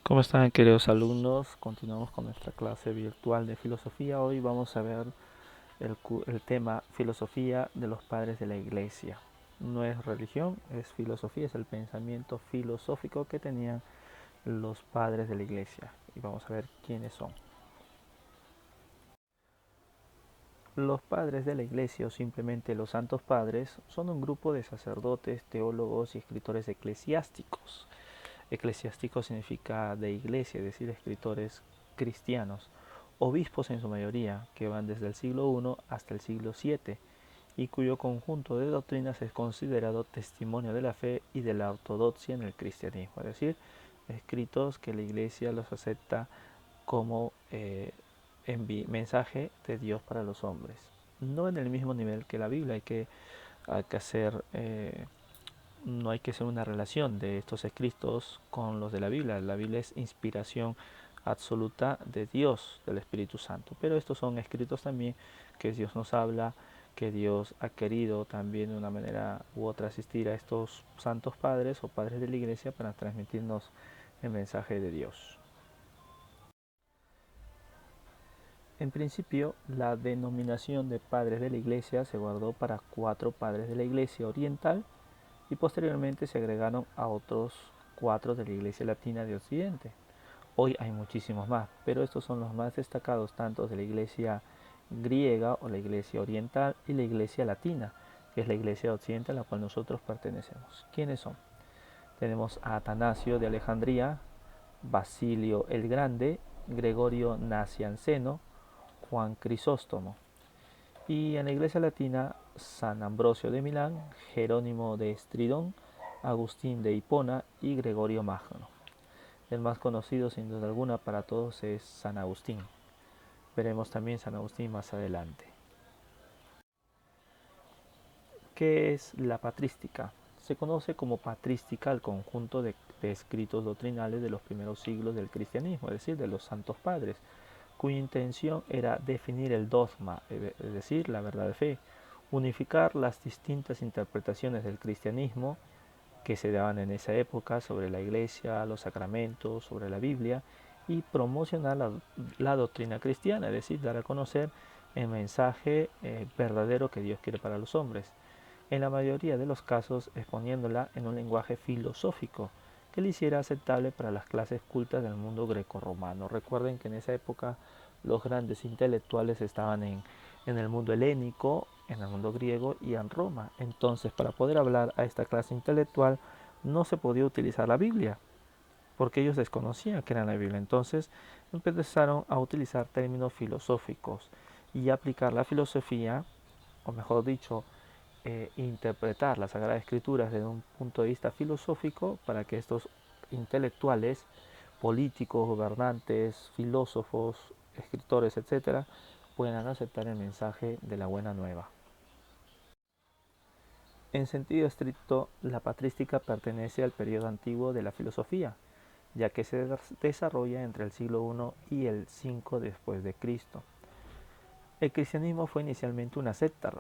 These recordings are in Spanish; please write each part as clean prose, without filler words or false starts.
¿Cómo están, queridos alumnos? Continuamos con nuestra clase virtual de filosofía. Hoy vamos a ver el tema filosofía de los padres de la iglesia. No es religión, es filosofía, es el pensamiento filosófico que tenían los padres de la iglesia. Y vamos a ver quiénes son. Los padres de la iglesia, o simplemente los santos padres, son un grupo de sacerdotes, teólogos y escritores eclesiásticos. Eclesiástico significa de iglesia, es decir, escritores cristianos, obispos en su mayoría, que van desde el siglo I hasta el siglo VII, y cuyo conjunto de doctrinas es considerado testimonio de la fe y de la ortodoxia en el cristianismo, es decir, escritos que la iglesia los acepta como mensaje de Dios para los hombres. No en el mismo nivel que la Biblia, hay que hacer no hay que hacer una relación de estos escritos con los de la Biblia. La Biblia es inspiración absoluta de Dios, del Espíritu Santo. Pero estos son escritos también que Dios nos habla, que Dios ha querido también de una manera u otra asistir a estos santos padres o padres de la iglesia para transmitirnos el mensaje de Dios. En principio, la denominación de padres de la iglesia se guardó para 4 padres de la iglesia oriental y posteriormente se agregaron a otros 4 de la Iglesia Latina de Occidente. Hoy hay muchísimos más, pero estos son los más destacados tanto de la Iglesia griega o la Iglesia oriental y la Iglesia latina, que es la Iglesia occidental a la cual nosotros pertenecemos. ¿Quiénes son? Tenemos a Atanasio de Alejandría, Basilio el Grande, Gregorio Nacianceno, Juan Crisóstomo. Y en la Iglesia Latina, San Ambrosio de Milán, Jerónimo de Estridón, Agustín de Hipona y Gregorio Magno. El más conocido, sin duda alguna, para todos es San Agustín. Veremos también San Agustín más adelante. ¿Qué es la patrística? Se conoce como patrística al conjunto de escritos doctrinales de los primeros siglos del cristianismo, es decir, de los santos padres, cuya intención era definir el dogma, es decir, la verdad de fe, unificar las distintas interpretaciones del cristianismo que se daban en esa época sobre la iglesia, los sacramentos, sobre la Biblia, y promocionar la doctrina cristiana, es decir, dar a conocer el mensaje verdadero que Dios quiere para los hombres, en la mayoría de los casos exponiéndola en un lenguaje filosófico que le hiciera aceptable para las clases cultas del mundo grecorromano. Recuerden que en esa época los grandes intelectuales estaban en el mundo helénico, en el mundo griego y en Roma. Entonces, para poder hablar a esta clase intelectual no se podía utilizar la Biblia, porque ellos desconocían que era la Biblia. Entonces empezaron a utilizar términos filosóficos y aplicar la filosofía, o mejor dicho, interpretar la Sagrada Escritura desde un punto de vista filosófico para que estos intelectuales, políticos, gobernantes, filósofos, escritores, etcétera, puedan aceptar el mensaje de la buena nueva. En sentido estricto, la patrística pertenece al periodo antiguo de la filosofía, ya que se desarrolla entre el siglo I y el 5 después de Cristo. El cristianismo fue inicialmente una secta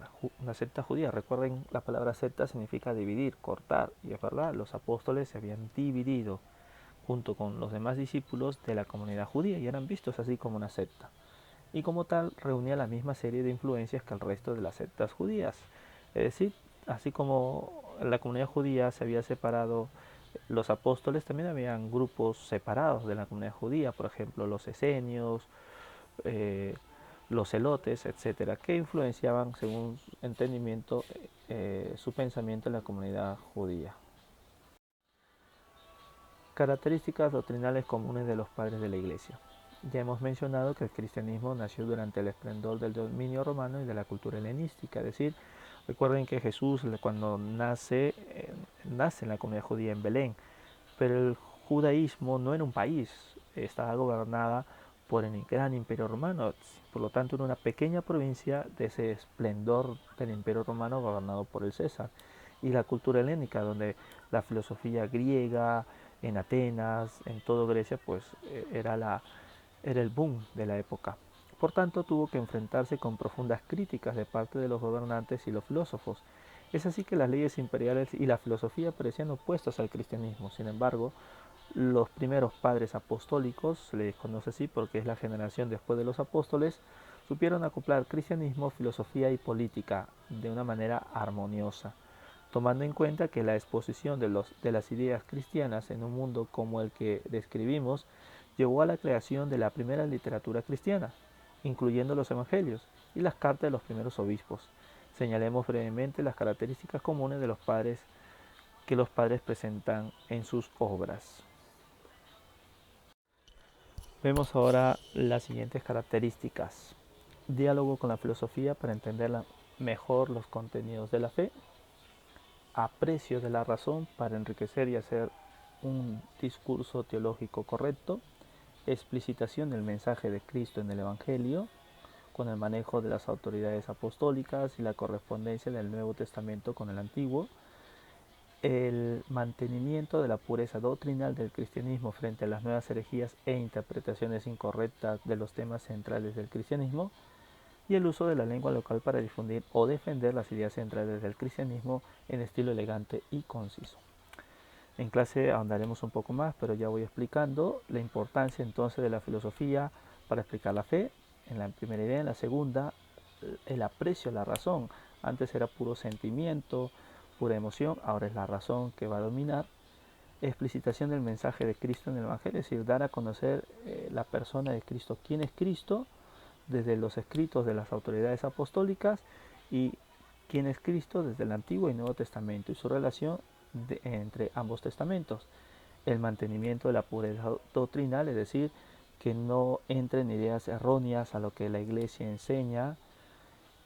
judía. Recuerden, la palabra secta significa dividir, cortar, y es verdad, los apóstoles se habían dividido junto con los demás discípulos de la comunidad judía y eran vistos así como una secta. Y como tal, reunía la misma serie de influencias que el resto de las sectas judías. Es decir, así como la comunidad judía se había separado, los apóstoles también habían grupos separados de la comunidad judía, por ejemplo, los esenios, eh, los celotes, etcétera, que influenciaban, según su entendimiento, su pensamiento en la comunidad judía. Características doctrinales comunes de los padres de la Iglesia. Ya hemos mencionado que el cristianismo nació durante el esplendor del dominio romano y de la cultura helenística, es decir, recuerden que Jesús cuando nace en la comunidad judía en Belén, pero el judaísmo no era un país, estaba gobernada por el gran imperio romano, por lo tanto era una pequeña provincia de ese esplendor del imperio romano gobernado por el César. Y la cultura helénica, donde la filosofía griega, en Atenas, en toda Grecia, pues era el boom de la época. Por tanto, tuvo que enfrentarse con profundas críticas de parte de los gobernantes y los filósofos. Es así que las leyes imperiales y la filosofía parecían opuestas al cristianismo. Sin embargo, Los primeros padres apostólicos, se les conoce así porque es la generación después de los apóstoles, supieron acoplar cristianismo, filosofía y política de una manera armoniosa, tomando en cuenta que la exposición de las ideas cristianas en un mundo como el que describimos llevó a la creación de la primera literatura cristiana, incluyendo los evangelios y las cartas de los primeros obispos. Señalemos brevemente las características comunes de los padres que los padres presentan en sus obras. Vemos ahora las siguientes características. Diálogo con la filosofía para entender mejor los contenidos de la fe. Aprecio de la razón para enriquecer y hacer un discurso teológico correcto. Explicitación del mensaje de Cristo en el Evangelio, con el manejo de las autoridades apostólicas y la correspondencia del Nuevo Testamento con el Antiguo. El mantenimiento de la pureza doctrinal del cristianismo frente a las nuevas herejías e interpretaciones incorrectas de los temas centrales del cristianismo, y el uso de la lengua local para difundir o defender las ideas centrales del cristianismo en estilo elegante y conciso. En clase ahondaremos un poco más, pero ya voy explicando la importancia entonces de la filosofía para explicar la fe, en la primera idea. En la segunda, el aprecio a la razón. Antes era puro sentimiento, pura emoción, ahora es la razón que va a dominar. Explicitación del mensaje de Cristo en el Evangelio, es decir, dar a conocer la persona de Cristo, quién es Cristo, desde los escritos de las autoridades apostólicas, y quién es Cristo desde el Antiguo y Nuevo Testamento y su relación entre ambos testamentos. El mantenimiento de la pureza doctrinal, es decir, que no entren ideas erróneas a lo que la Iglesia enseña.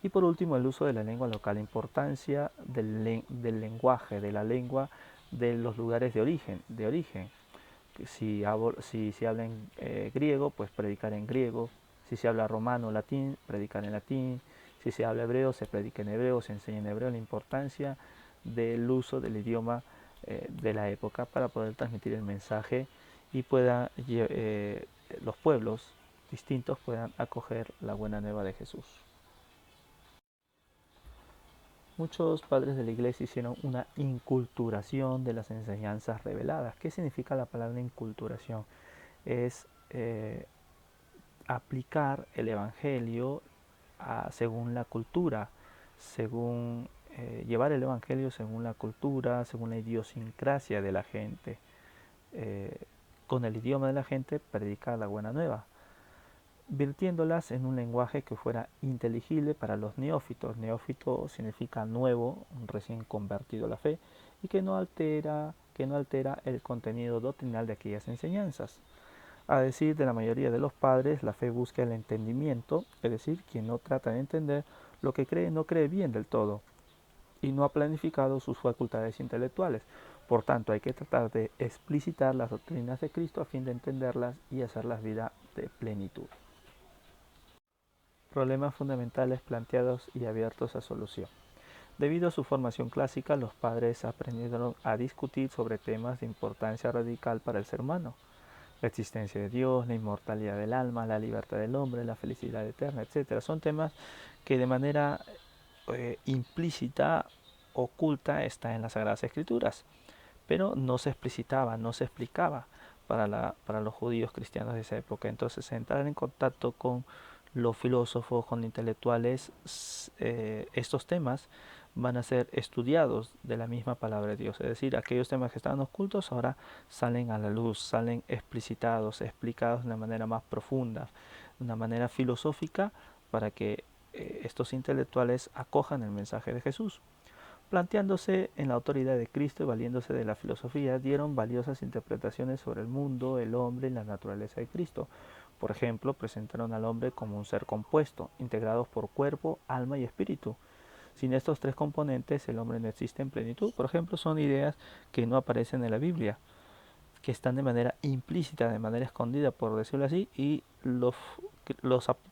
Y por último, el uso de la lengua local, importancia del lenguaje, de la lengua de los lugares de origen. Si se habla en griego, pues predicar en griego. Si se habla romano o latín, predicar en latín. Si se habla hebreo, se predica en hebreo, se enseña en hebreo. La importancia del uso del idioma de la época para poder transmitir el mensaje y los pueblos distintos puedan acoger la buena nueva de Jesús. Muchos padres de la iglesia hicieron una inculturación de las enseñanzas reveladas. ¿Qué significa la palabra inculturación? Es aplicar el evangelio según la cultura, según llevar el evangelio según la cultura, según la idiosincrasia de la gente. Con el idioma de la gente predicar la buena nueva, virtiéndolas en un lenguaje que fuera inteligible para los neófitos. Neófito significa nuevo, recién convertido a la fe, y que no altera el contenido doctrinal de aquellas enseñanzas. A decir de la mayoría de los padres, la fe busca el entendimiento, es decir, quien no trata de entender lo que cree no cree bien del todo y no ha planificado sus facultades intelectuales. Por tanto, hay que tratar de explicitar las doctrinas de Cristo a fin de entenderlas y hacerlas vida de plenitud. Problemas fundamentales planteados y abiertos a solución. Debido a su formación clásica, los padres aprendieron a discutir sobre temas de importancia radical para el ser humano: la existencia de Dios, la inmortalidad del alma, la libertad del hombre, la felicidad eterna, etc. Son temas que de manera implícita, oculta, está en las Sagradas Escrituras, pero no se explicitaba, no se explicaba para los judíos cristianos de esa época. Entonces, entrar en contacto con los filósofos, con intelectuales, estos temas van a ser estudiados de la misma palabra de Dios. Es decir, aquellos temas que estaban ocultos ahora salen a la luz, salen explicitados, explicados de una manera más profunda, de una manera filosófica, para que estos intelectuales acojan el mensaje de Jesús. Planteándose en la autoridad de Cristo y valiéndose de la filosofía, dieron valiosas interpretaciones sobre el mundo, el hombre y la naturaleza de Cristo. Por ejemplo, presentaron al hombre como un ser compuesto, integrados por cuerpo, alma y espíritu. Sin estos tres componentes, el hombre no existe en plenitud. Por ejemplo, son ideas que no aparecen en la Biblia, que están de manera implícita, de manera escondida, por decirlo así, y los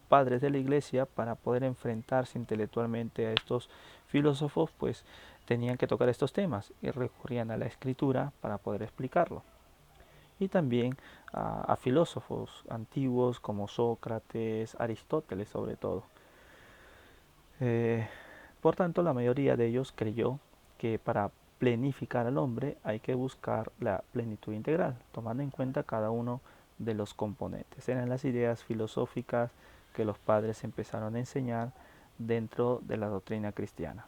padres de la iglesia, para poder enfrentarse intelectualmente a estos filósofos, pues tenían que tocar estos temas y recurrían a la escritura para poder explicarlo. Y también a filósofos antiguos como Sócrates, Aristóteles sobre todo. Por tanto, la mayoría de ellos creyó que para plenificar al hombre, hay que buscar la plenitud integral, tomando en cuenta cada uno de los componentes. Eran las ideas filosóficas que los padres empezaron a enseñar dentro de la doctrina cristiana.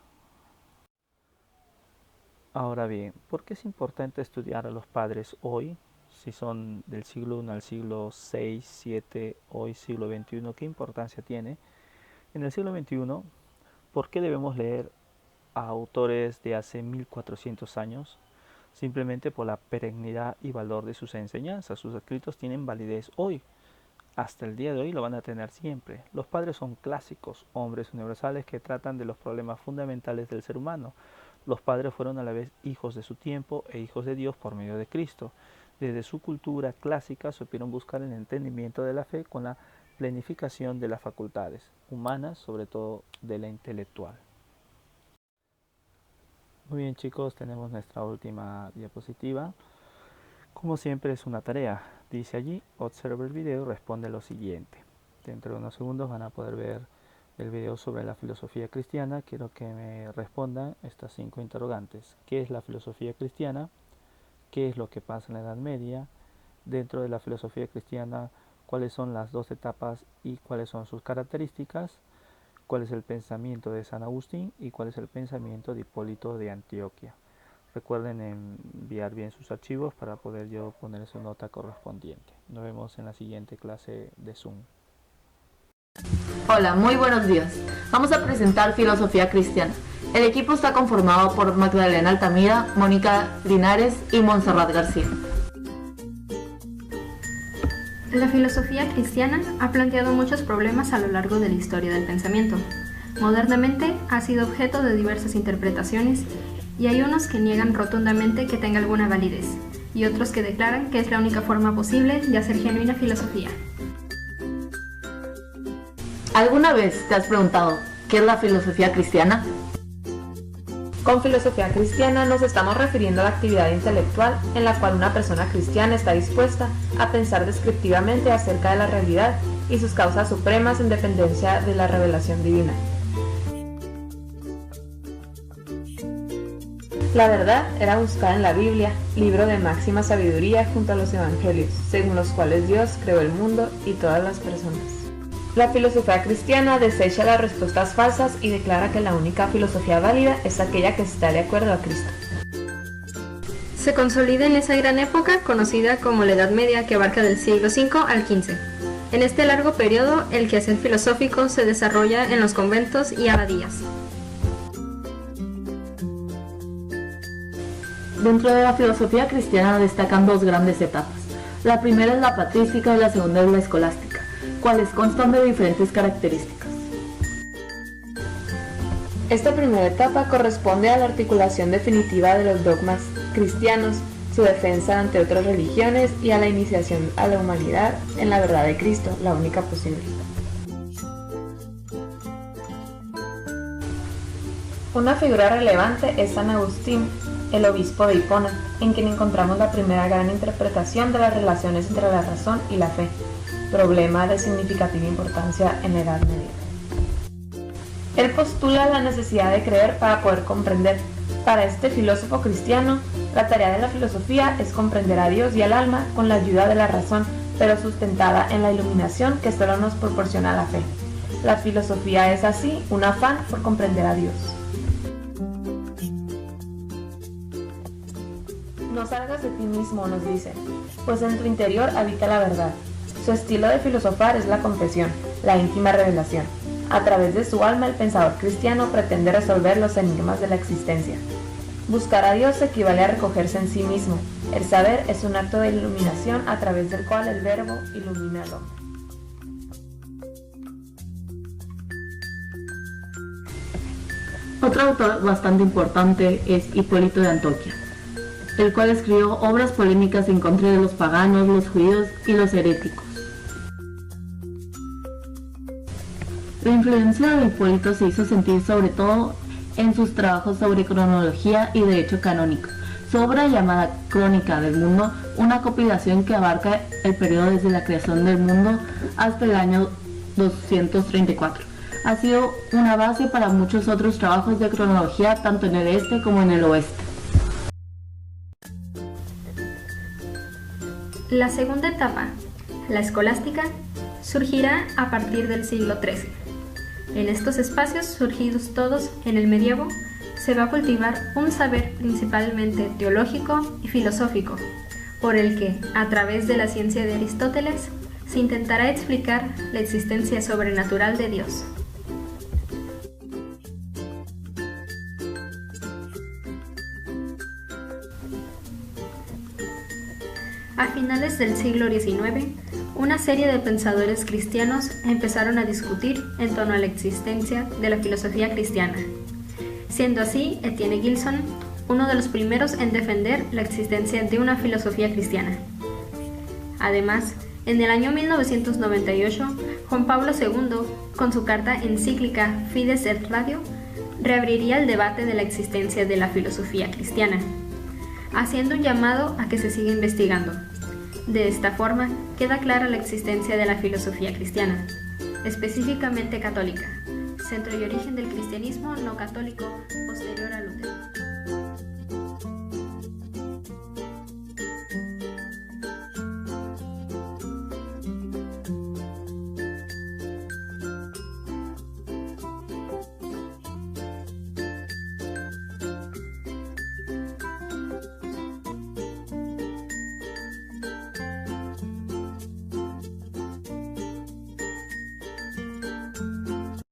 Ahora bien, ¿por qué es importante estudiar a los padres hoy? Si son del siglo I al siglo VI, VII, hoy siglo XXI, ¿qué importancia tiene? En el siglo XXI, ¿por qué debemos leer a autores de hace 1400 años? Simplemente por la perennidad y valor de sus enseñanzas. Sus escritos tienen validez hoy. Hasta el día de hoy lo van a tener siempre. Los padres son clásicos, hombres universales que tratan de los problemas fundamentales del ser humano. Los padres fueron a la vez hijos de su tiempo e hijos de Dios por medio de Cristo. Desde su cultura clásica supieron buscar el entendimiento de la fe con la plenificación de las facultades humanas, sobre todo de la intelectual. Muy bien, chicos, tenemos nuestra última diapositiva. Como siempre es una tarea. Dice allí, observa el video y responde lo siguiente. Dentro de unos segundos van a poder ver el video sobre la filosofía cristiana. Quiero que me respondan estas 5 interrogantes. ¿Qué es la filosofía cristiana? ¿Qué es lo que pasa en la Edad Media? Dentro de la filosofía cristiana, ¿cuáles son las 2 etapas y cuáles son sus características? ¿Cuál es el pensamiento de San Agustín y cuál es el pensamiento de Hipólito de Antioquia? Recuerden enviar bien sus archivos para poder yo poner su nota correspondiente. Nos vemos en la siguiente clase de Zoom. Hola, muy buenos días. Vamos a presentar Filosofía Cristiana. El equipo está conformado por Magdalena Altamira, Mónica Linares y Montserrat García. La filosofía cristiana ha planteado muchos problemas a lo largo de la historia del pensamiento. Modernamente ha sido objeto de diversas interpretaciones y hay unos que niegan rotundamente que tenga alguna validez y otros que declaran que es la única forma posible de hacer genuina filosofía. ¿Alguna vez te has preguntado qué es la filosofía cristiana? Con filosofía cristiana nos estamos refiriendo a la actividad intelectual en la cual una persona cristiana está dispuesta a pensar descriptivamente acerca de la realidad y sus causas supremas en dependencia de la revelación divina. La verdad era buscada en la Biblia, libro de máxima sabiduría junto a los evangelios, según los cuales Dios creó el mundo y todas las personas. La filosofía cristiana desecha las respuestas falsas y declara que la única filosofía válida es aquella que está de acuerdo a Cristo. Se consolida en esa gran época conocida como la Edad Media, que abarca del siglo V al XV. En este largo periodo, el quehacer filosófico se desarrolla en los conventos y abadías. Dentro de la filosofía cristiana destacan 2 grandes etapas. La primera es la patrística y la segunda es la escolástica, cuales constan de diferentes características. Esta primera etapa corresponde a la articulación definitiva de los dogmas cristianos, su defensa ante otras religiones y a la iniciación a la humanidad en la verdad de Cristo, la única posible. Una figura relevante es San Agustín, el obispo de Hipona, en quien encontramos la primera gran interpretación de las relaciones entre la razón y la fe, problema de significativa importancia en la Edad Media. Él postula la necesidad de creer para poder comprender. Para este filósofo cristiano, la tarea de la filosofía es comprender a Dios y al alma con la ayuda de la razón, pero sustentada en la iluminación que solo nos proporciona la fe. La filosofía es así un afán por comprender a Dios. No salgas de ti mismo, nos dice, pues en tu interior habita la verdad. Su estilo de filosofar es la confesión, la íntima revelación. A través de su alma, el pensador cristiano pretende resolver los enigmas de la existencia. Buscar a Dios equivale a recogerse en sí mismo. El saber es un acto de iluminación a través del cual el Verbo ilumina al hombre. Otro autor bastante importante es Hipólito de Antioquia, el cual escribió obras polémicas en contra de los paganos, los judíos y los heréticos. La influencia de Hipólito se hizo sentir sobre todo en sus trabajos sobre cronología y derecho canónico. Su obra llamada Crónica del Mundo, una compilación que abarca el periodo desde la creación del mundo hasta el año 234. Ha sido una base para muchos otros trabajos de cronología tanto en el este como en el oeste. La segunda etapa, la escolástica, surgirá a partir del siglo XIII. En estos espacios, surgidos todos en el medievo, se va a cultivar un saber principalmente teológico y filosófico, por el que, a través de la ciencia de Aristóteles, se intentará explicar la existencia sobrenatural de Dios. A finales del siglo XIX, una serie de pensadores cristianos empezaron a discutir en torno a la existencia de la filosofía cristiana, siendo así Etienne Gilson uno de los primeros en defender la existencia de una filosofía cristiana. Además, en el año 1998, Juan Pablo II, con su carta encíclica Fides et Ratio, reabriría el debate de la existencia de la filosofía cristiana, haciendo un llamado a que se siga investigando. De esta forma, queda clara la existencia de la filosofía cristiana, específicamente católica, centro y origen del cristianismo no católico posterior